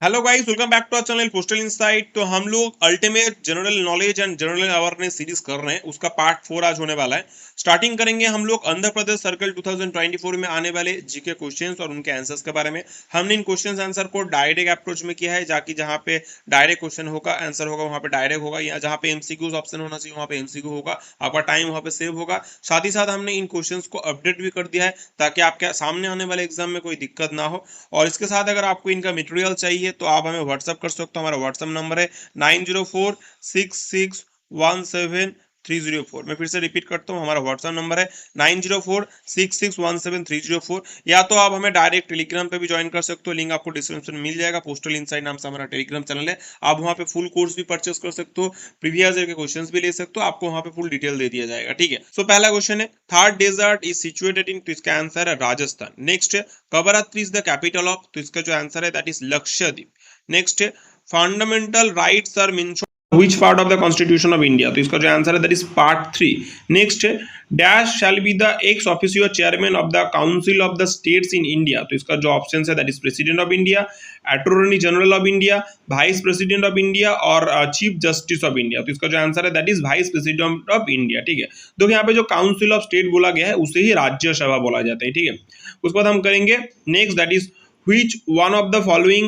Hello guys, welcome back to our channel postal insight. तो हम लोग ultimate general knowledge and general awareness series कर रहे हैं, उसका पार्ट 4 आज होने वाला है। स्टार्टिंग करेंगे हम लोग आंध्र प्रदेश सर्कल 2024 में आने वाले जीके क्वेश्चंस और उनके आंसर्स के बारे में। हमने इन क्वेश्चंस आंसर को डायरेक्ट अप्रोच में किया है, जाकि जहां पे डायरेक्ट क्वेश्चन होगा, आंसर होगा, वहां पे डायरेक्ट होगा, या जहां पे एमसीक्यूज ऑप्शन होना चाहिए वहां पे एमसीक्यू होगा, आपका टाइम वहां पे सेव होगा। साथ ही साथ हमने इन क्वेश्चंस को अपडेट भी कर दिया है ताकि आपके सामने आने वाले एग्जाम में कोई दिक्कत ना हो। और इसके साथ अगर आपको इनका मटेरियल चाहिए तो आप हमें व्हाट्सअप कर सकते हो। हमारा व्हाट्सअप नंबर है 9046617304। मैं फिर से रिपीट करता हूँ, हमारा व्हाट्सअप नंबर है 9046617304। या तो आप हमें डायरेक्ट टेलीग्राम पे भी ज्वाइन कर सकते हो, लिंक आपको डिस्क्रिप्शन में मिल जाएगा। पोस्टल इनसाइट नाम से हमारा टेलीग्राम चैनल है, आप वहाँ पे फुल कोर्स भी परचेस कर सकते हो, प्रीवियस ईयर के क्वेश्चंस भी ले सकते हो, आपको वहाँ पे फुल डिटेल दे दिया जाएगा। ठीक है, सो पहला क्वेश्चन है, Thar desert is situated in, तो इसका आंसर है राजस्थान। नेक्स्ट है, Kavaratti is the capital of, तो इसका जो आंसर है दैट इज लक्षद्वीप। नेक्स्ट है, fundamental rights are mentioned which part of the constitution of India, तो इसका जो आंसर है दैट इज पार्ट 3। नेक्स्ट है, dash shall be the ex officio chairman of the council of the states in India, तो इसका जो option है that is president of India, attorney general of India, vice president of India और chief justice of India, तो इसका जो answer है that is vice president of India. ठीक है, तो यहाँ पे जो काउंसिल ऑफ स्टेट बोला गया है उसे ही राज्यसभा बोला जाता है। ठीक है, उसके बाद हम करेंगे next, that is which one of the following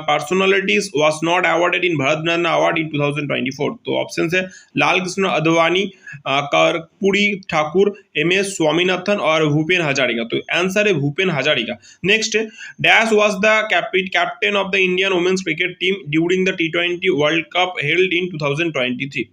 personalities was not awarded in Bharat Ratna award in 2024, तो ऑप्शन है लाल कृष्ण अडवाणी, कर्पूरी ठाकुर, एम एस स्वामीनाथन और भूपेन हजारिका, तो आंसर है Bhupen Hazarika. Next, dash was the captain of the Indian women's cricket team during the T20 world cup held in 2023,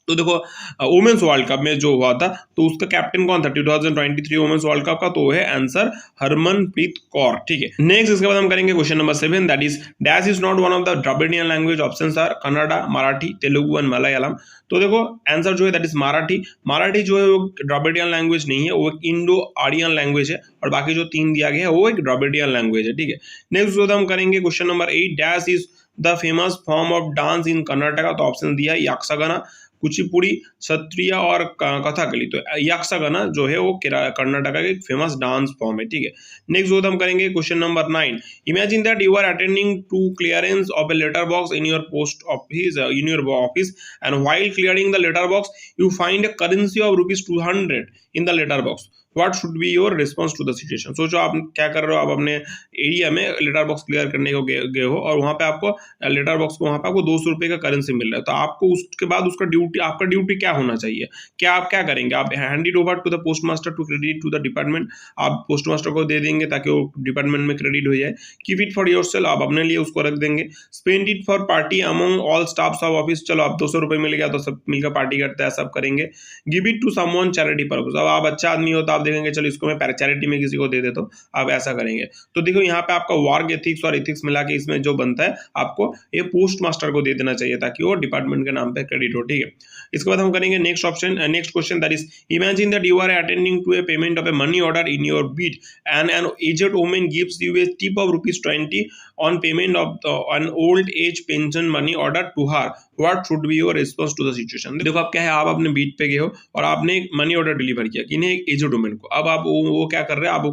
तो देखो women's world cup में जो हुआ था तो उसका कैप्टन कौन था 2023 वुमेन्स वर्ल्ड कप का, तो है आंसर हरमनप्रीत कौर। ठीक है, नेक्स्ट इसके बाद हम करेंगे question number 7, that is dash is not one of the Dravidian language, options are Kannada, Marathi, Telugu and Malayalam, तो देखो आंसर जो है दैट इज मराठी। मराठी जो है वो द्रविडियन लैंग्वेज नहीं है, वो एक इंडो आर्यन लैंग्वेज है, और बाकी जो 3 दिया गया है वो एक द्रविडियन लैंग्वेज है। ठीक है, नेक्स्ट हम करेंगे question number 8, dash is the famous form of dance इन कर्नाटका, तो ऑप्शन दिया है यक्षगाना, कुचिपुड़ी, सत्रिय और कथकली, तो यक्षगाना जो है वो कर्नाटक का एक फेमस डांस फॉर्म है। ठीक है, नेक्स्ट हम करेंगे question number 9, imagine that you are attending to clearance of a letter box in your post office in your office, and while clearing the letter box you find a currency of ₹200 in the letter box, what should be your response to the situation. सोचो आप क्या कर रहे हो, आप अपने area में letter box clear करने को गए हो और वहां पे आपको लेटर बॉक्स को वहां पे आपको ₹200 का करेंसी मिल रहा है, तो आपको उसके बाद उसका ड्यूटी, आपका ड्यूटी क्या होना चाहिए, क्या आप क्या करेंगे, आप hand it over to the post master to credit to the department, आप पोस्ट मास्टर को दे देंगे ताकि वो डिपार्टमेंट में क्रेडिट हो जाए, keep it for your self, आप अपने लिए उसको रख देंगे, spend it for party among all staffs of office, चलो आप ₹200 मिल गया तो सब मिलकर पार्टी करते हैं, सब करेंगे, give it to someone charity purpose, अब आप अच्छा आदमी हो तो आप देखेंगे चलो इसको मैं चैरिटी में किसी को दे देता हूँ, आप ऐसा करेंगे। तो देखो यहाँ पे आपका वर्क एथिक्स और एथिक्स मिला के इसमें जो बनता है आपको ये पोस्ट मास्टर को दे देना चाहिए ताकि वो डिपार्टमेंट के नाम पे क्रेडिट हो। ठीक है, इसके बाद हम करेंगे next option, next question, that is imagine that you are attending to a payment of a money order in your beat and an aged woman gives you a tip of ₹20 on payment of an old age pension money order to her, what should be your response to the situation। देखो आप क्या है, आप अपने beat पे गए हो और आपने एक मनी ऑर्डर डिलीवर किया कि एक एजेड वुमन को, अब आप वो क्या कर रहे हैं, आप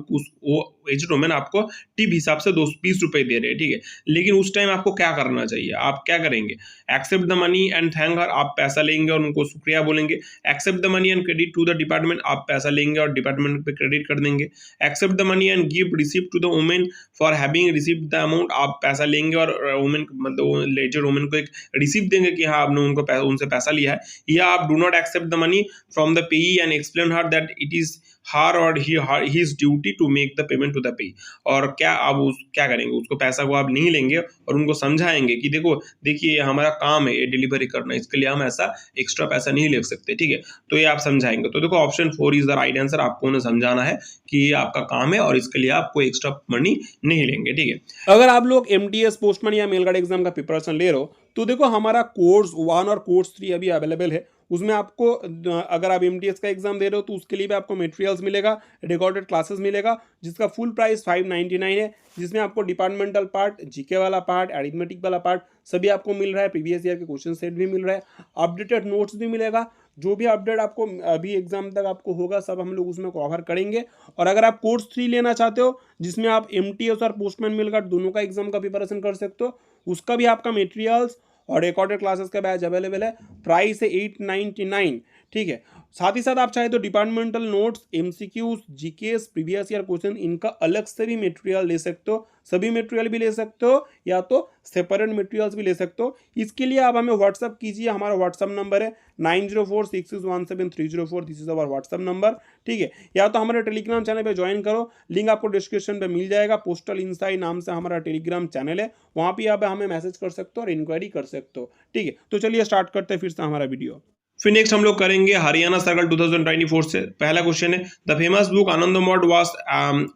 वो एजेड वुमन आपको टिप हिसाब से ₹20 दे रहे हैं। ठीक है, लेकिन उस टाइम आपको क्या करना चाहिए, आप क्या करेंगे, accept the money and thank her, आप पैसा लेंगे और उनको शुक्रिया बोलेंगे, accept the money and credit to the department, आप पैसा लेंगे और डिपार्टमेंट पे क्रेडिट कर देंगे, accept the money and give receipt to the women for having received the amount, आप पैसा लेंगे और वुमेन मतलब एजेड वुमेन को एक रिसिप्ट देंगे कि हाँ आपने उनसे पैसा लिया है, या आप do not accept the money from the payee and explain her that it is her or his duty to make the payment to the payee, और क्या आप क्या करेंगे, उसको पैसा को आप नहीं लेंगे और उनको समझाएंगे कि देखिए हमारा काम है ये डिलीवरी करना, इसके लिए हम ऐसा एक्स्ट्रा पैसा नहीं ले सकते। ठीक है, तो ये आप समझाएंगे। तो देखो option 4 is the right answer, आपको उन्हें समझाना है कि ये आपका काम है और इसके लिए आप कोई एक्स्ट्रा मनी नहीं लेंगे। ठीक है, अगर आप लोग MTS पोस्टमैन या मेलगार्ड एग्जाम का प्रिपरेशन ले रहे हो तो देखो हमारा कोर्स 1 और कोर्स 3 अभी अवेलेबल है, उसमें आपको अगर आप MTS का एग्जाम दे रहे हो तो उसके लिए भी आपको मटेरियल्स मिलेगा, रिकॉर्डेड क्लासेस मिलेगा, जिसका फुल प्राइस 599 है, जिसमें आपको डिपार्टमेंटल पार्ट, जीके वाला पार्ट, अरिथमेटिक वाला पार्ट सभी आपको मिल रहा है, प्रीवियस ईयर के क्वेश्चन सेट भी मिल रहा है, अपडेटेड नोट्स भी मिलेगा, जो भी अपडेट आपको अभी एग्जाम तक आपको होगा सब हम लोग उसमें कवर करेंगे। और अगर आप कोर्स 3 लेना चाहते हो जिसमें आप MTS और पोस्टमैन मेल गार्ड दोनों का एग्जाम का प्रिपरेशन कर सकते हो, उसका भी आपका मटेरियल्स और रिकॉर्डेड क्लासेस का बैच अवेलेबल है। प्राइस है 899, ठीक है। साथ ही साथ आप चाहे तो departmental notes, MCQs, GKs, previous year question, इनका अलग से भी मटेरियल ले सकते हो। सभी मटेरियल भी ले सकते हो या तो सेपरेट मटेरियल्स भी ले सकते हो। इसके लिए आप हमें व्हाट्सअप कीजिए, हमारा व्हाट्सअप नंबर है 9046617304। This is our WhatsApp number, ठीक है। या तो हमारे टेलीग्राम चैनल पे ज्वाइन करो, लिंक आपको डिस्क्रिप्शन पे मिल जाएगा। पोस्टल इनसाइड नाम से हमारा टेलीग्राम चैनल है, वहाँ पे आप हमें मैसेज कर सकते हो और इंक्वायरी कर सकते हो, ठीक है। तो चलिए स्टार्ट करते हैं फिर से हमारा वीडियो। फिर नेक्स्ट हम लोग करेंगे हरियाणा सर्कल 2024 से। पहला क्वेश्चन है the famous book Anand Math was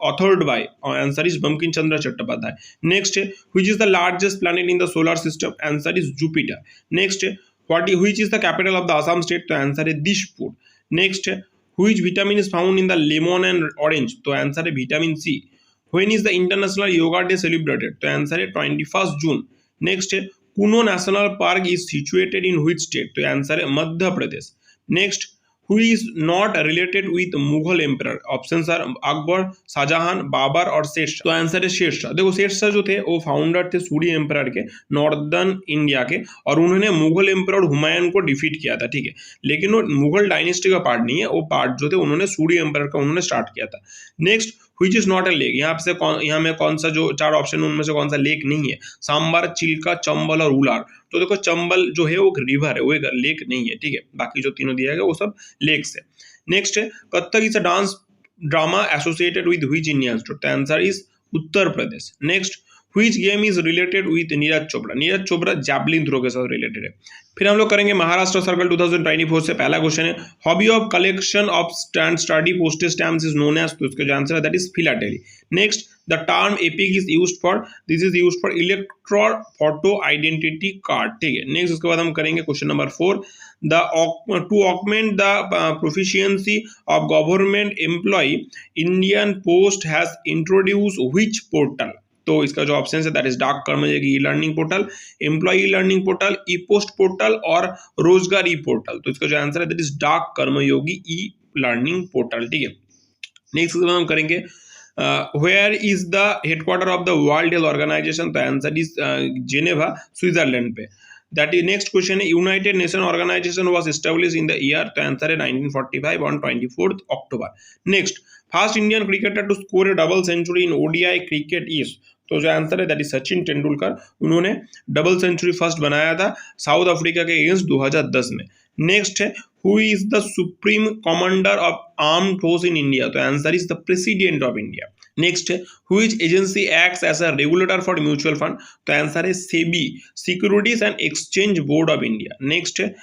authored by, answer is Bankim Chandra Chattopadhyay. Next है which is the largest planet in the solar system, answer is Jupiter. Next है which is the capital of the Assam state, तो answer है Dispur. Next है which vitamin is found in the lemon and orange, तो answer है vitamin C. When is the international yoga day celebrated, तो answer है 21 June. Next है कुनो national park is situated in which state, तो answer है Madhya Pradesh. Next who is not related with Mughal emperor, option are Akbar, Shah Jahan, Babur और शेरशाह, तो answer है शेरशाह। देखो शेरशाह जो थे वो फाउंडर थे सूरी एम्परर के, नॉर्दर्न इंडिया के, और उन्होंने मुगल एम्परर हुमायूं को डिफीट किया था, ठीक है। लेकिन वो मुगल डायनेस्टी का पार्ट नहीं है, वो पार्ट जो थे उन्होंने सूरी एम्परर का उन्होंने स्टार्ट किया था। Next which is not a lake, यहाँ में कौन सा जो चार ऑप्शन उनमें से कौन सा लेक नहीं है, सांबर, चिल्का, चंबल और उलार। तो देखो चंबल जो है वो रिवर है, वो एक लेक नहीं है, ठीक है। बाकी जो तीनों दिया गया वो सब लेक्स है। नेक्स्ट है Kathak is a dance drama associated with which Indian state, तो answer is Uttar Pradesh. Next which game is related with Neeraj Chopra, Neeraj Chopra javelin throw के साथ रिलेटेड है। फिर हम लोग करेंगे महाराष्ट्र सर्कल 2024 से। पहला क्वेश्चन है hobby of collection of study postage stamps is known as, तो इसका जो आंसर है that is philately. Next the term EPIC is used for, this is used for electoral photo identity card, ठीक है। Next उसके बाद हम करेंगे question number 4 to augment the proficiency of government employ Indian Post has introduce which portal, तो इसका जो option है that is Dak Karmayogi E learning portal, employ e learning portal, e post portal और रोजगार ई पोर्टल, तो इसका जो आंसर है that is Dak Karmayogi E learning portal, ठीक है। नेक्स्ट हम करेंगे where is the headquarter of the World Health Organization, तो आंसर इज जेनेवा, स्विट्जरलैंड पे। दैट इज नेक्स्ट क्वेश्चन है United Nation Organization was established in the year, तो answer है 1945 on 24 October. Next first Indian cricketer to score a double century in ODI cricket is, तो जो answer है that is Sachin Tendulkar, उन्होंने double century first बनाया था south Africa के against 2010 में। नेक्स्ट है who is the supreme commander of armed force in India, तो answer is the president of India. Next है which agency acts as a regulator for mutual fund, तो answer है SEBI, securities and exchange board of India. Next है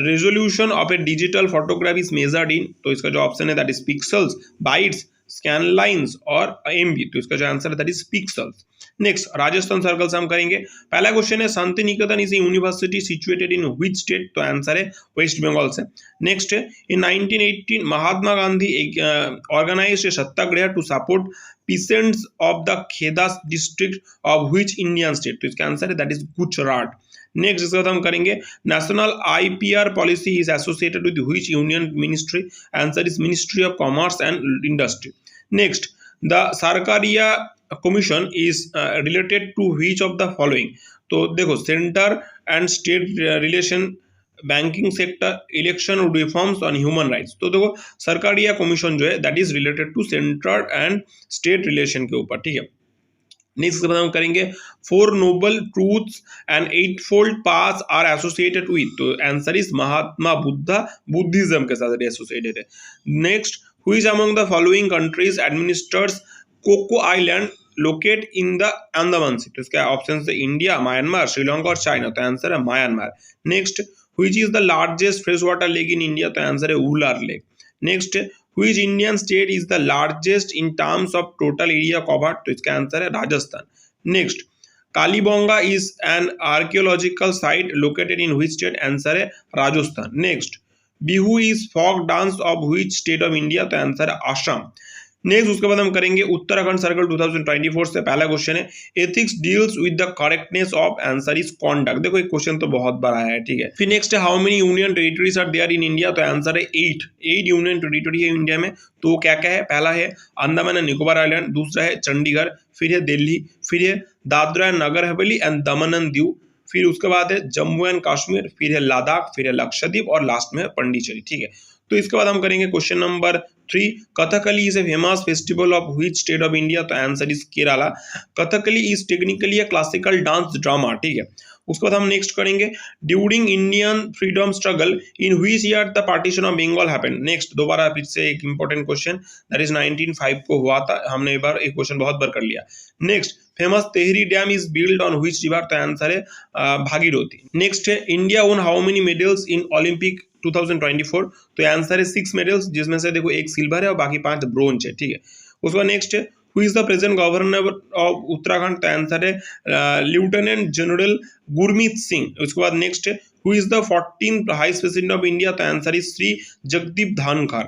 resolution of a digital photograph is measured in, तो इसका जो option है that is pixels, bytes, scan lines और MB, तो इसका जो आंसर है that is pixels. Next Rajasthan circle से हम करेंगे। पहला क्वेश्चन है Shanti Niketan is university situated in which state, तो आंसर है वेस्ट बंगाल से। नेक्स्ट है in 1918 Mahatma Gandhi organised a satyagraha to support peasants of the Kheda district of which Indian state, तो इसका आंसर है दैट इज गुजरात। नेक्स्ट इसके बाद हम करेंगे national IPR policy is associated with which union ministry, answer is ministry of commerce and industry. Next the Sarkaria commission is related to which of the following, तो देखो centre and state relation, banking sector, election reforms on human rights, तो देखो Sarkaria commission जो है that is related to centre and state relation के ऊपर, ठीक है। नेक्स्ट के बाद हम करेंगे four noble truths and eight fold paths are associated with, तो answer is Mahatma Buddha, Buddhism के साथ एसोसिएटेड है। Next who is among the following countries administers Coco island locate in the Andaman sea, तो इसका ऑप्शन है इंडिया, म्यांमार, श्रीलंका और China, तो answer है Myanmar. Next which is the largest fresh water lake in India, तो answer है Wular lake. Next which Indian state is the largest in terms of total area covered, तो इसका answer है Rajasthan. Next Kalibangan is an archaeological site located in which state, answer है Rajasthan. Next Bihu is folk dance of which state of India, तो answer है Assam. Next उसके बाद हम करेंगे उत्तराखंड सर्कल 2024 से पहला क्वेश्चन है, ethics deals with the correctness of answer is conduct. देखो एक क्वेश्चन तो बहुत बड़ा है, ठीक है। फिर नेक्स्ट है, how many union territories are there in India, तो आंसर है 8 यूनियन टेरिटरी है इंडिया में। तो क्या क्या है, पहला है अंडमान एंड निकोबार आइलैंड, दूसरा है चंडीगढ़, फिर है दिल्ली, फिर है Dadra and Nagar Haveli and Daman and Diu, फिर उसके बाद है जम्मू एंड कश्मीर, फिर है लद्दाख, फिर है लक्षद्वीप और लास्ट में है पांडिचेरी, ठीक है। तो इसके बाद हम करेंगे question number 3, Kathakali is a famous festival of which state of India, तो answer is Kerala. Kathakali is technically a classical dance drama, ठीक है। उसके बाद हम नेक्स्ट करेंगे, during Indian freedom struggle in which year the partition of Bengal happened. Next दोबारा फिर से एक इंपॉर्टेंट क्वेश्चन, दैट इज 1905 को हुआ था, हमने एक बार एक क्वेश्चन बहुत बार कर लिया। Next, famous Tehri dam is build on which river, तो आंसर है भागीरथी। नेक्स्ट है, India own how many medals in Olympic 2024, तो आंसर है 6 मेडल्स, जिसमें से देखो 1 सिल्वर है और बाकी 5 ब्रोंज है, ठीक है। उसके बाद नेक्स्ट है, who is the present governor of Uttarakhand, तो आंसर है लेफ्टिनेंट जनरल गुरमीत सिंह। उसके बाद नेक्स्ट है, who is the 14th highest president of India, तो answer is Shri Jagdeep Dhankhar.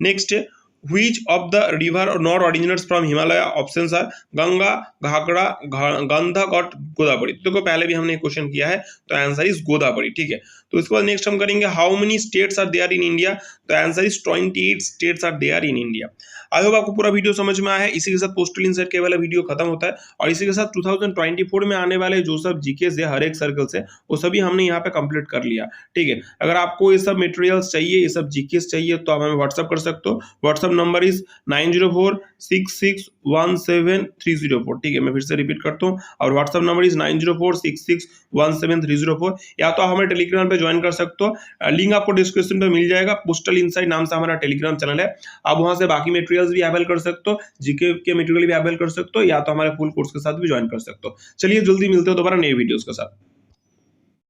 Next है, which of the river not originates from Himalaya, options are Ganga, Ghaghara, Gandak और गोदावरी। देखो पहले भी हमने क्वेश्चन किया है, तो आंसर इज गोदावरी, ठीक है। तो इसके बाद नेक्स्ट हम करेंगे, how many states are there in India, तो answer is 28 states are there in India. I hope आपको पूरा वीडियो समझ में आया है। इसी के साथ पोस्टल इंसर्ट के वाला वीडियो खत्म होता है और इसी के साथ 2024 में आने वाले जो सब जीकेस है हर एक सर्कल से, वो सभी हमने यहाँ पे कंप्लीट कर लिया, ठीक है। अगर आपको ये सब मटेरियल्स चाहिए, ये सब जीकेस चाहिए, तो आप हमें व्हाट्सअप कर सकते हो। व्हाट्सअप नंबर इज 9046617304, ठीक है। मैं फिर से रिपीट करता हूँ, और व्हाट्सअप नंबर इज 9046617304। या तो हमें टेलीग्राम पे ज्वाइन कर सकते हो, लिंक आपको डिस्क्रिप्शन पे मिल जाएगा। पोस्टल इनसाइट नाम से हमारा टेलीग्राम चैनल है, आप वहां से बाकी मटेरियल्स भी अवेल कर सकते हो, जीके के मटेरियल भी अवेल कर सकते हो, या तो हमारे फुल कोर्स के साथ भी ज्वाइन कर सकते हो। चलिए जल्दी मिलते हो दोबारा नए वीडियोस के साथ।